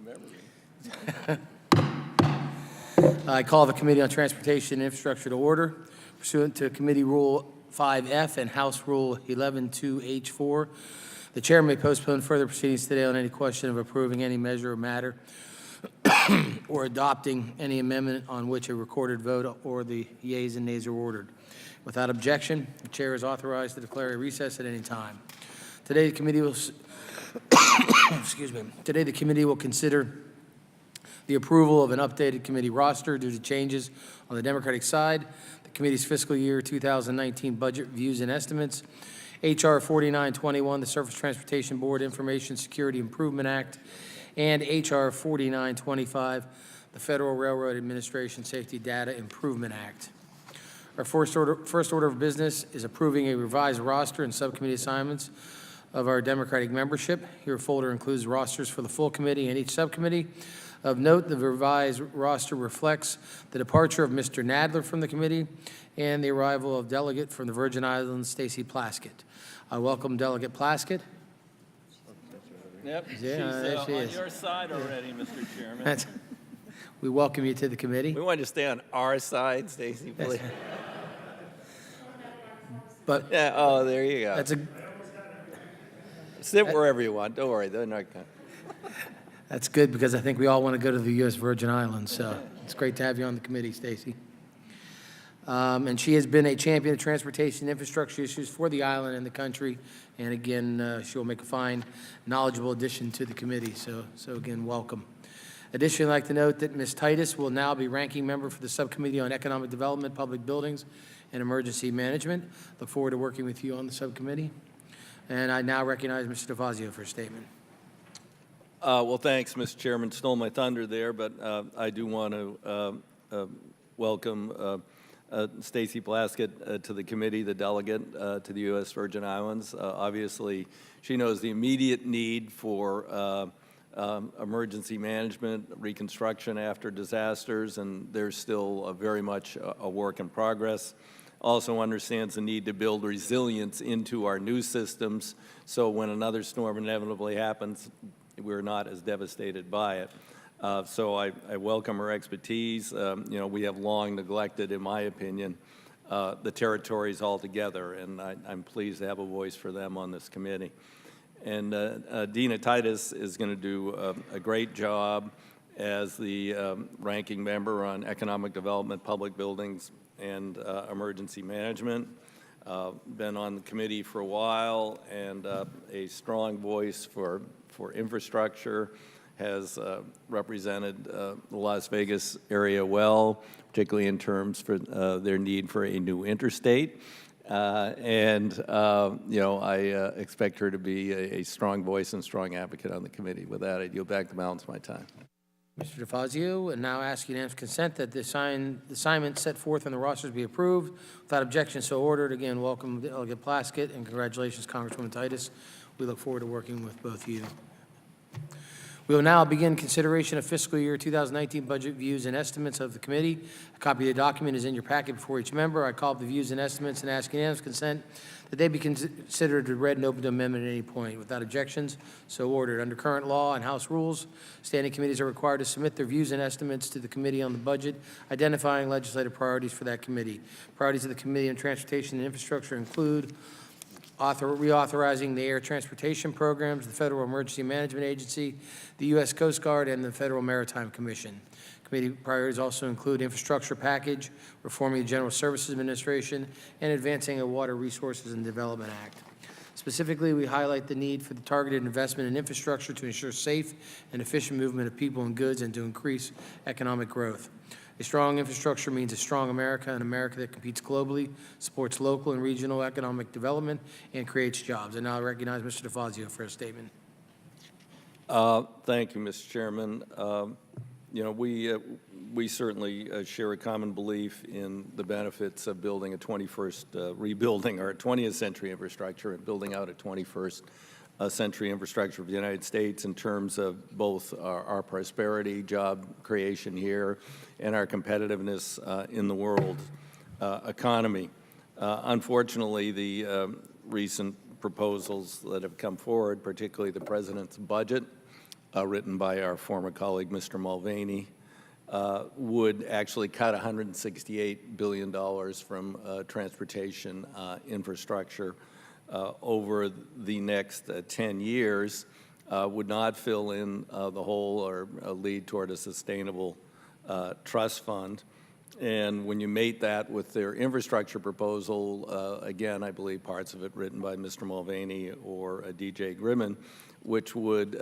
remember me. I call the Committee on Transportation and Infrastructure to order. Pursuant to Committee Rule 5F and House Rule 11-2H4, the Chair may postpone further proceedings today on any question of approving any measure or matter or adopting any amendment on which a recorded vote or the yeas and nays are ordered. Without objection, the Chair is authorized to declare a recess at any time. Today, the committee will Today, the committee will consider the approval of an updated committee roster due to changes on the Democratic side, the committee's fiscal year 2019 budget views and estimates, H.R. 4921, the Surface Transportation Board Information Security Improvement Act, and H.R. 4925, the Federal Railroad Administration Safety Data Improvement Act. Our first order of business is approving a revised roster and subcommittee assignments of our Democratic membership. Your folder includes rosters for the full committee and each subcommittee. Of note, the revised roster reflects the departure of Mr. Nadler from the committee and the arrival of delegate from the Virgin Islands, Stacy Plaskett. I welcome Delegate Plaskett. Yep, Yeah, she's on your side already, Mr. Chairman. We welcome you to the committee. We want you to stay on our side, Stacy, please. But Yeah, oh, there you go. that's a Sit wherever you want. Don't worry, they're not going to. That's good because I think we all want to go to the U.S. Virgin Islands, so it's great to have you on the committee, Stacy. And she has been a champion of transportation infrastructure issues for the island and the country, and again, she will make a fine, knowledgeable addition to the committee, so again, welcome. Additionally, I'd like to note that Ms. Titus will now be ranking member for the Subcommittee on Economic Development, Public Buildings, and Emergency Management. Look forward to working with you on the subcommittee. And I now recognize Mr. DeFazio for a statement. Well, thanks, Mr. Chairman. Stole my thunder there, but I do want to welcome Stacy Plaskett to the committee, the delegate to the U.S. Virgin Islands. Obviously, she knows the immediate need for emergency management, reconstruction after disasters, and there's still very much a work in progress. Also understands the need to build resilience into our new systems so when another storm inevitably happens, we're not as devastated by it. So I welcome her expertise. You know, we have long neglected, in my opinion, the territories altogether, and I'm pleased to have a voice for them on this committee. And Dina Titus is going to do a great job as the ranking member on economic development, public buildings, and emergency management. Been on the committee for a while and a strong voice for infrastructure, has represented the Las Vegas area well, particularly in terms for their need for a new interstate. You know, I expect her to be a strong voice and strong advocate on the committee. With that, I yield back the balance of my time. Mr. DeFazio, and now ask unanimous consent that the assignment set forth in the rosters be approved. Without objection, so ordered. Again, welcome Delegate Plaskett, and congratulations, Congresswoman Titus. We look forward to working with both of you. We will now begin consideration of fiscal year 2019 budget views and estimates of the committee. A copy of the document is in your packet before each member. I call up the views and estimates and ask unanimous consent that they be considered read and open to amendment at any point. Without objections, so ordered. Under current law and House rules, standing committees are required to submit their views and estimates to the Committee on the Budget, identifying legislative priorities for that committee. Priorities of the Committee on Transportation and Infrastructure include reauthorizing the air transportation programs, the Federal Emergency Management Agency, the U.S. Coast Guard, and the Federal Maritime Commission. Committee priorities also include infrastructure package, reforming the General Services Administration, and advancing a Water Resources and Development Act. Specifically, we highlight the need for the targeted investment in infrastructure to ensure safe and efficient movement of people and goods and to increase economic growth. A strong infrastructure means a strong America, an America that competes globally, supports local and regional economic development, and creates jobs. I now recognize Mr. DeFazio for a statement. Thank you, Mr. Chairman. You know, we certainly share a common belief in the benefits of building a 21st, rebuilding our 20th century infrastructure and building out a 21st century infrastructure of the United States in terms of both our prosperity, job creation here, and our competitiveness in the world economy. Unfortunately, the recent proposals that have come forward, particularly the President's budget, written by our former colleague, Mr. Mulvaney, would actually cut $168 billion from transportation infrastructure over the next 10 years, would not fill in the hole or lead toward a sustainable trust fund. And when you mate that with their infrastructure proposal, again, I believe parts of it written by Mr. Mulvaney or D.J. Grimman, which would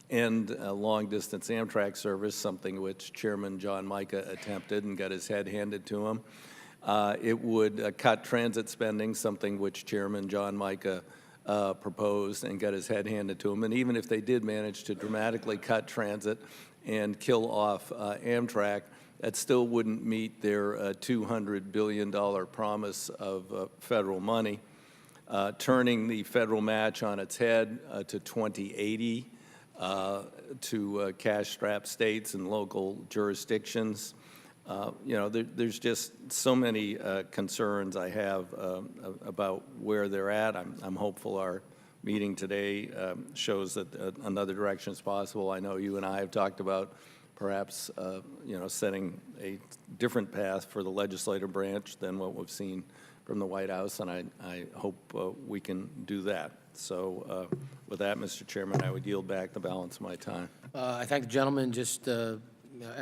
end long-distance Amtrak service, something which Chairman John Mica attempted and got his head handed to him. It would cut transit spending, something which Chairman John Mica proposed and got his head handed to him. And even if they did manage to dramatically cut transit and kill off Amtrak, that still wouldn't meet their $200 billion promise of federal money. Turning the federal match on its head to 2080 to cash-strapped states and local jurisdictions. You know, there's just so many concerns I have about where they're at. I'm hopeful our meeting today shows that another direction is possible. I know you and I have talked about perhaps, you know, setting a different path for the legislative branch than what we've seen from the White House, and I hope we can do that. So with that, Mr. Chairman, I would yield back the balance of my time. I thank the gentleman. Just echo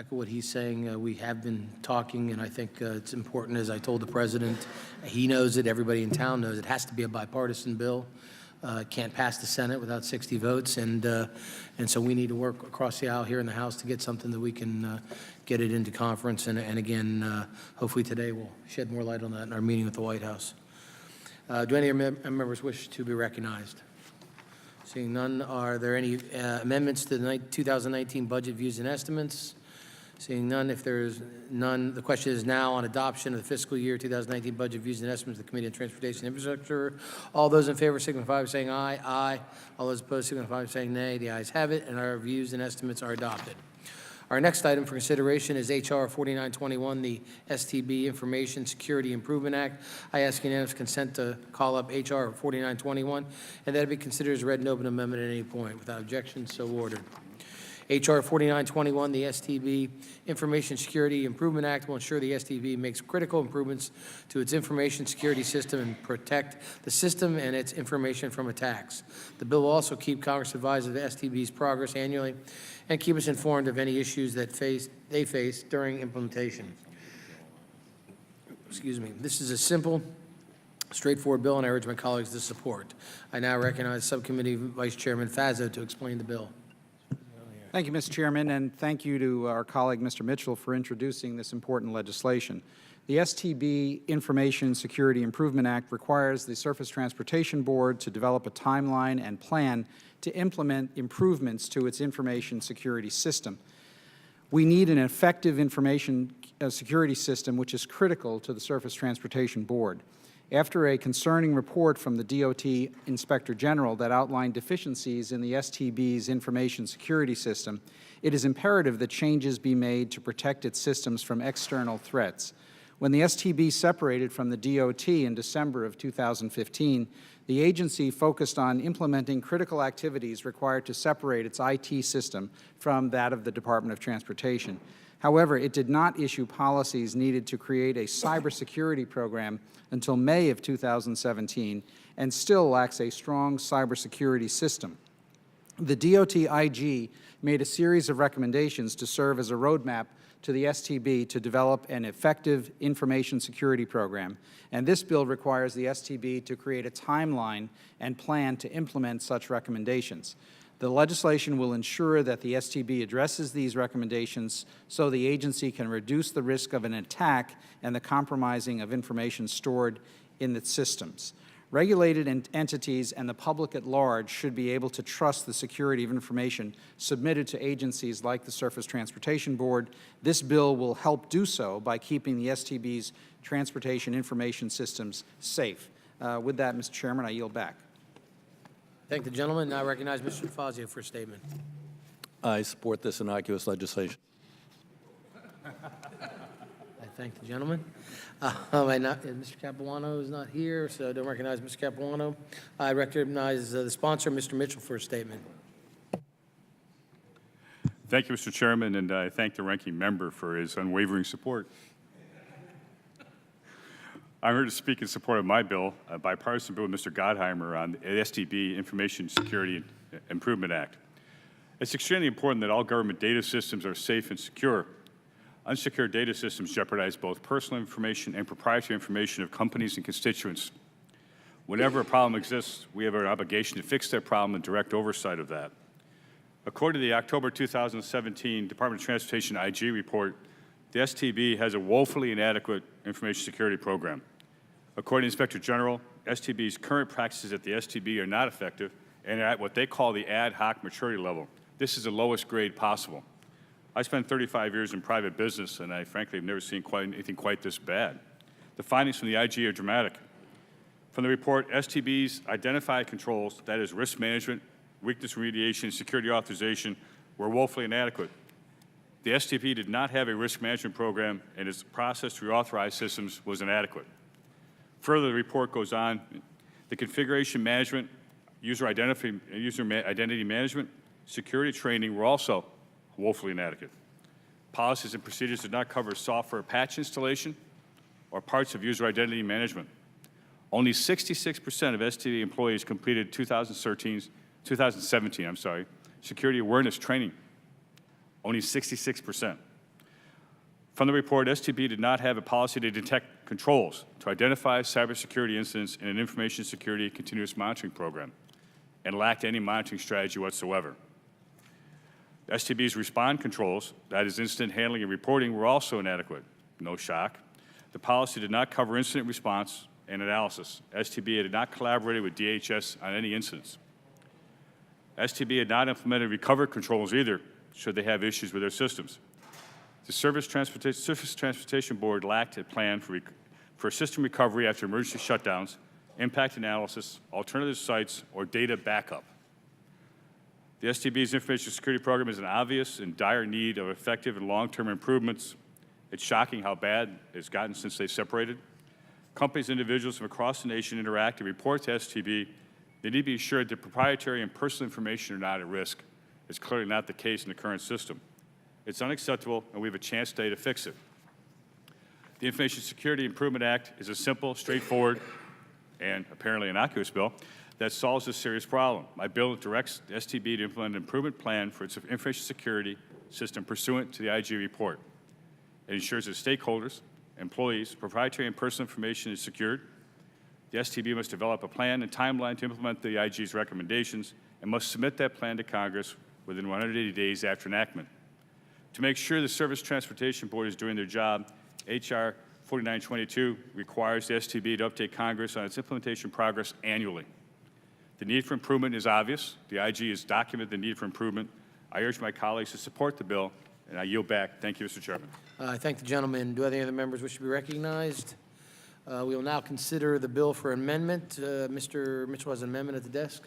what he's saying. We have been talking, and I think it's important, as I told the president, he knows it, everybody in town knows it has to be a bipartisan bill. It can't pass the Senate without 60 votes, and so we need to work across the aisle here in the House to get something that we can get it into conference, and again, hopefully today we'll shed more light on that in our meeting with the White House. Do any members wish to be recognized? Seeing none, are there any amendments to the 2019 budget views and estimates? Seeing none, if there is none, the question is now on adoption of the fiscal year 2019 budget views and estimates of the Committee on Transportation and Infrastructure. All those in favor signify by saying aye. Aye. All those opposed signify by saying nay. The ayes have it, and our views and estimates are adopted. Our next item for consideration is H.R. 4921, the STB Information Security Improvement Act. I ask unanimous consent to call up H.R. 4921, and that it be considered as read and open amendment at any point. Without objection, so ordered. H.R. 4921, the STB Information Security Improvement Act, will ensure the STB makes critical improvements to its information security system and protect the system and its information from attacks. The bill will also keep Congress advised of the STB's progress annually and keep us informed of any issues that they face during implementation. Excuse me. This is a simple, straightforward bill, and I urge my colleagues to support. I now recognize Subcommittee Vice Chairman Fazio to explain the bill. Thank you, Mr. Chairman, and thank you to our colleague, Mr. Mitchell, for introducing this important legislation. The STB Information Security Improvement Act requires the Surface Transportation Board to develop a timeline and plan to implement improvements to its information security system. We need an effective information security system, which is critical to the Surface Transportation Board. After a concerning report from the DOT Inspector General that outlined deficiencies in the STB's information security system, it is imperative that changes be made to protect its systems from external threats. When the STB separated from the DOT in December of 2015, the agency focused on implementing critical activities required to separate its IT system from that of the Department of Transportation. However, it did not issue policies needed to create a cybersecurity program until May of 2017 and still lacks a strong cybersecurity system. The DOT IG made a series of recommendations to serve as a roadmap to the STB to develop an effective information security program, and this bill requires the STB to create a timeline and plan to implement such recommendations. The legislation will ensure that the STB addresses these recommendations so the agency can reduce the risk of an attack and the compromising of information stored in its systems. Regulated entities and the public at large should be able to trust the security of information submitted to agencies like the Surface Transportation Board. This bill will help do so by keeping the STB's transportation information systems safe. With that, Mr. Chairman, I yield back. Thank the gentleman. Now I recognize Mr. Fazio for a statement. I support this innocuous legislation. I thank the gentleman. Mr. Capuano is not here, so I don't recognize Mr. Capuano. I recognize the sponsor, Mr. Mitchell, for a statement. Thank you, Mr. Chairman, and I thank the ranking member for his unwavering support. I'm here to speak in support of my bill, a bipartisan bill with Mr. Gottheimer on the STB Information Security Improvement Act. It's extremely important that all government data systems are safe and secure. Unsecured data systems jeopardize both personal information and proprietary information of companies and constituents. Whenever a problem exists, we have an obligation to fix that problem and direct oversight of that. According to the October 2017 Department of Transportation IG report, the STB has a woefully inadequate information security program. According to the Inspector General, STB's current practices at the STB are not effective and are at what they call the ad hoc maturity level. This is the lowest grade possible. I spent 35 years in private business, and I frankly have never seen anything quite this bad. The findings from the IG are dramatic. From the report, STB's identified controls, that is risk management, weakness remediation, and security authorization, were woefully inadequate. The STB did not have a risk management program, and its process to reauthorize systems was inadequate. Further, the report goes on, the configuration management, user identity management, security training were also woefully inadequate. Policies and procedures did not cover software patch installation or parts of user identity management. Only 66% of STB employees completed 2017 security awareness training. Only 66%. From the report, STB did not have a policy to detect controls to identify cybersecurity incidents in an information security continuous monitoring program and lacked any monitoring strategy whatsoever. STB's respond controls, that is incident handling and reporting, were also inadequate. No shock. The policy did not cover incident response and analysis. STB had not collaborated with DHS on any incidents. STB had not implemented recovery controls either, should they have issues with their systems. The Surface Transportation Board lacked a plan for system recovery after emergency shutdowns, impact analysis, alternative sites, or data backup. The STB's information security program is in obvious and dire need of effective and long-term improvements. It's shocking how bad it's gotten since they separated. Companies and individuals from across the nation interact and report to STB. They need to be assured that proprietary and personal information are not at risk. It's clearly not the case in the current system. It's unacceptable, and we have a chance today to fix it. The Information Security Improvement Act is a simple, straightforward, and apparently innocuous bill that solves this serious problem. My bill directs the STB to implement an improvement plan for its information security system pursuant to the IG report. It ensures that stakeholders, employees, proprietary and personal information is secured. The STB must develop a plan and timeline to implement the IG's recommendations and must submit that plan to Congress within 180 days after enactment. To make sure the Surface Transportation Board is doing their job, H.R. 4922 requires the STB to update Congress on its implementation progress annually. The need for improvement is obvious. The IG has documented the need for improvement. I urge my colleagues to support the bill, and I yield back. Thank you, Mr. Chairman. I thank the gentleman. Do any other members wish to be recognized? We will now consider the bill for amendment. Mr. Mitchell has an amendment at the desk.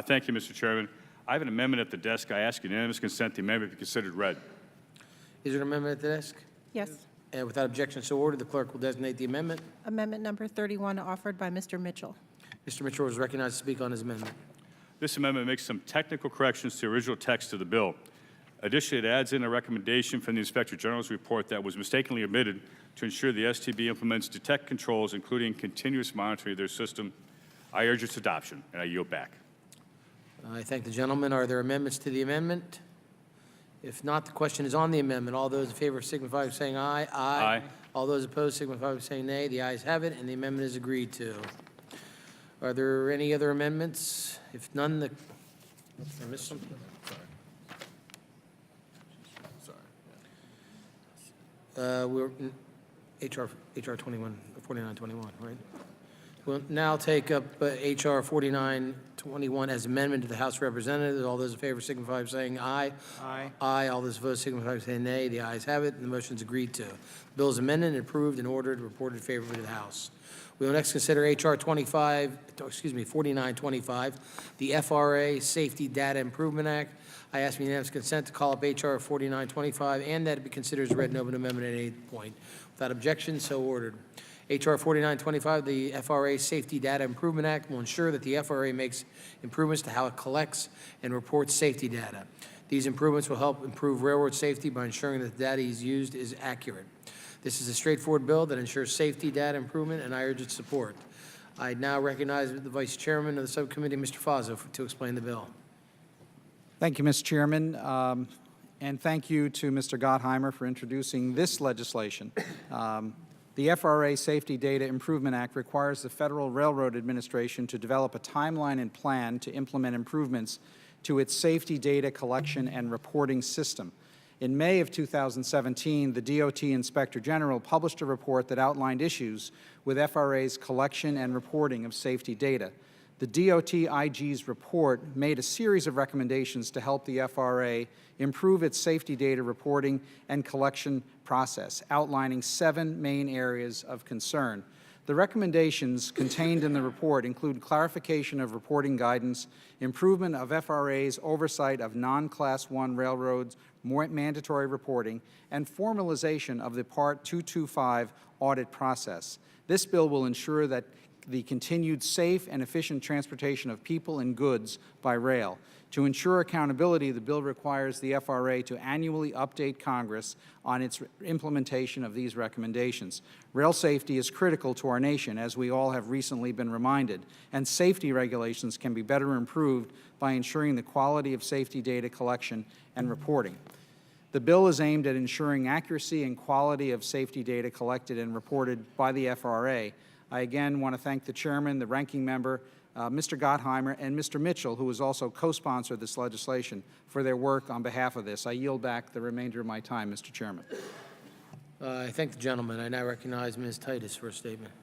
Thank you, Mr. Chairman. I have an amendment at the desk. I ask unanimous consent the amendment be considered read. Is there an amendment at the desk? Yes. And without objection, so ordered. The clerk will designate the amendment. Amendment number 31 offered by Mr. Mitchell. Mr. Mitchell is recognized to speak on his amendment. This amendment makes some technical corrections to the original text of the bill. Additionally, it adds in a recommendation from the Inspector General's report that was mistakenly omitted to ensure the STB implements detect controls, including continuous monitoring of their system. I urge its adoption, and I yield back. I thank the gentleman. Are there amendments to the amendment? If not, the question is on the amendment. All those in favor signify by saying aye. Aye. All those opposed signify by saying nay. The ayes have it, and the amendment is agreed to. Are there any other amendments? If none, did I miss something? We're HR 4921, right? We'll now take up HR 4921 as amendment to the House of Representatives. All those in favor signify by saying aye. Aye. Aye. All those opposed signify by saying nay. The ayes have it, and the motion is agreed to. The bill is amended and approved and ordered, reported favorably to the House. We will next consider HR 4925, the FRA Safety Data Improvement Act. I ask for unanimous consent to call up HR 4925 and that it be considered as read and open amendment at any point. Without objection, so ordered. HR 4925, the FRA Safety Data Improvement Act, will ensure that the FRA makes improvements to how it collects and reports safety data. These improvements will help improve railroad safety by ensuring that the data used is accurate. This is a straightforward bill that ensures safety, data improvement, and I urge its support. I now recognize the Vice Chairman of the Subcommittee, Mr. Fazio, to explain the bill. Thank you, Mr. Chairman, and thank you to Mr. Gottheimer for introducing this legislation. The FRA Safety Data Improvement Act requires the Federal Railroad Administration to develop a timeline and plan to implement improvements to its safety data collection and reporting system. In May of 2017, the DOT Inspector General published a report that outlined issues with FRA's collection and reporting of safety data. The DOT IG's report made a series of recommendations to help the FRA improve its safety data reporting and collection process, outlining 7 main areas of concern. The recommendations contained in the report include clarification of reporting guidance, improvement of FRA's oversight of non-Class 1 railroads, more mandatory reporting, and formalization of the Part 225 audit process. This bill will ensure that the continued safe and efficient transportation of people and goods by rail. To ensure accountability, the bill requires the FRA to annually update Congress on its implementation of these recommendations. Rail safety is critical to our nation, as we all have recently been reminded, and safety regulations can be better improved by ensuring the quality of safety data collection and reporting. The bill is aimed at ensuring accuracy and quality of safety data collected and reported by the FRA. I again want to thank the Chairman, the Ranking Member, Mr. Gottheimer, and Mr. Mitchell, who has also co-sponsored this legislation, for their work on behalf of this. I yield back the remainder of my time, Mr. Chairman. I thank the gentleman. I now recognize Ms. Titus for a statement.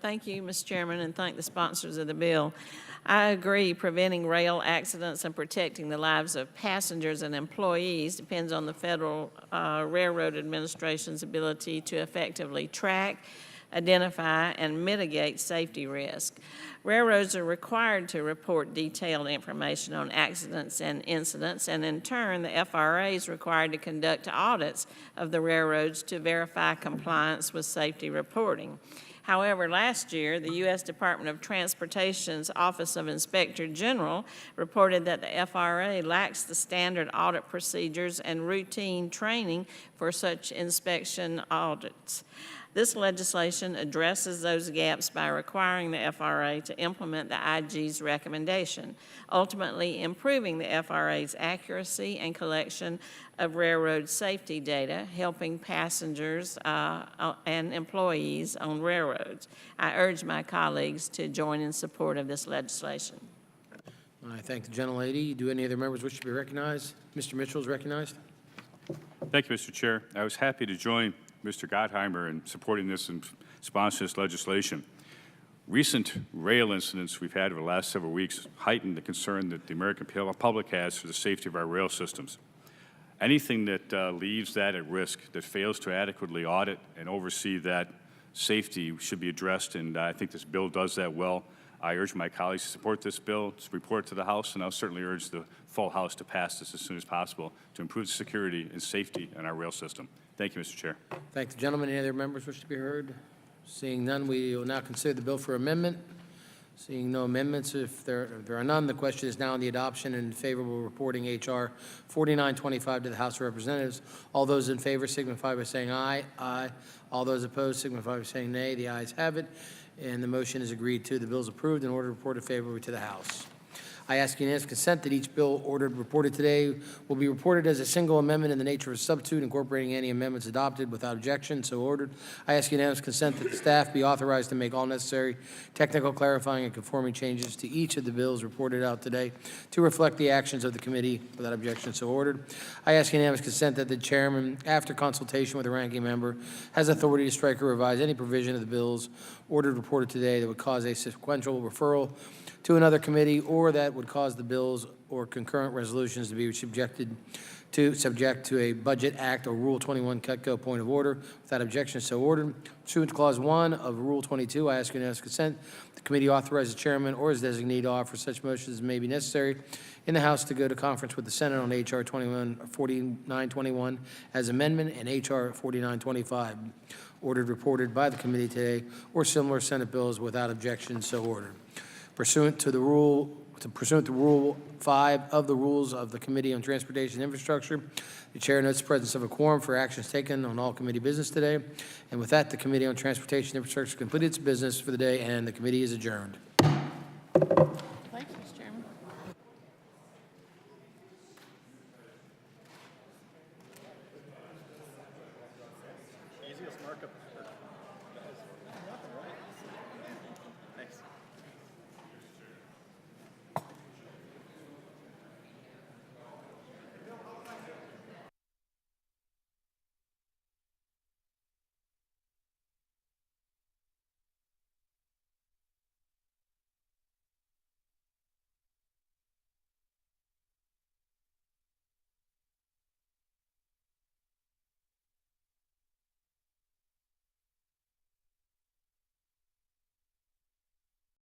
Thank you, Mr. Chairman, and thank the sponsors of the bill. I agree preventing rail accidents and protecting the lives of passengers and employees depends on the Federal Railroad Administration's ability to effectively track, identify, and mitigate safety risk. Railroads are required to report detailed information on accidents and incidents, and in turn, the FRA is required to conduct audits of the railroads to verify compliance with safety reporting. However, last year, the U.S. Department of Transportation's Office of Inspector General reported that the FRA lacks the standard audit procedures and routine training for such inspection audits. This legislation addresses those gaps by requiring the FRA to implement the IG's recommendation, ultimately improving the FRA's accuracy and collection of railroad safety data, helping passengers and employees on railroads. I urge my colleagues to join in support of this legislation. I thank the gentlelady. Do any other members wish to be recognized? Mr. Mitchell is recognized. Thank you, Mr. Chair. I was happy to join Mr. Gottheimer in supporting this and sponsoring this legislation. Recent rail incidents we've had over the last several weeks heightened the concern that the American public has for the safety of our rail systems. Anything that leaves that at risk, that fails to adequately audit and oversee that safety, should be addressed, and I think this bill does that well. I urge my colleagues to support this bill, to report to the House, and I'll certainly urge the full House to pass this as soon as possible to improve security and safety in our rail system. Thank you, Mr. Chair. Thank the gentleman. Any other members wish to be heard? Seeing none, we will now consider the bill for amendment. Seeing no amendments, if there are none, the question is now on the adoption and favorable reporting H.R. 4925 to the House of Representatives. All those in favor signify by saying aye. Aye. All those opposed signify by saying nay. The ayes have it, and the motion is agreed to. The bill is approved and ordered reported favorably to the House. I ask unanimous consent that each bill ordered reported today will be reported as a single amendment in the nature of a substitute, incorporating any amendments adopted without objection. So ordered. I ask unanimous consent that the staff be authorized to make all necessary technical, clarifying, and conforming changes to each of the bills reported out today to reflect the actions of the committee without objection. So ordered. I ask unanimous consent that the chairman, after consultation with the ranking member, has authority to strike or revise any provision of the bills ordered reported today that would cause a sequential referral to another committee, or that would cause the bills or concurrent resolutions to be subject to a Budget Act or Rule 21 Cutco point of order. Without objection, so ordered. Pursuant to Clause 1 of Rule 22, I ask unanimous consent the committee authorize the chairman or his designee to offer such motions as may be necessary in the House to go to conference with the Senate on H.R. 4921 as amendment and H.R. 4925 ordered reported by the committee today, or similar Senate bills without objection, so ordered. Pursuant to Pursuant to Rule 5 of the Rules of the Committee on Transportation and Infrastructure, the chair notes the presence of a quorum for actions taken on all committee business today. And with that, the Committee on Transportation and Infrastructure completed its business for the day, and the committee is adjourned.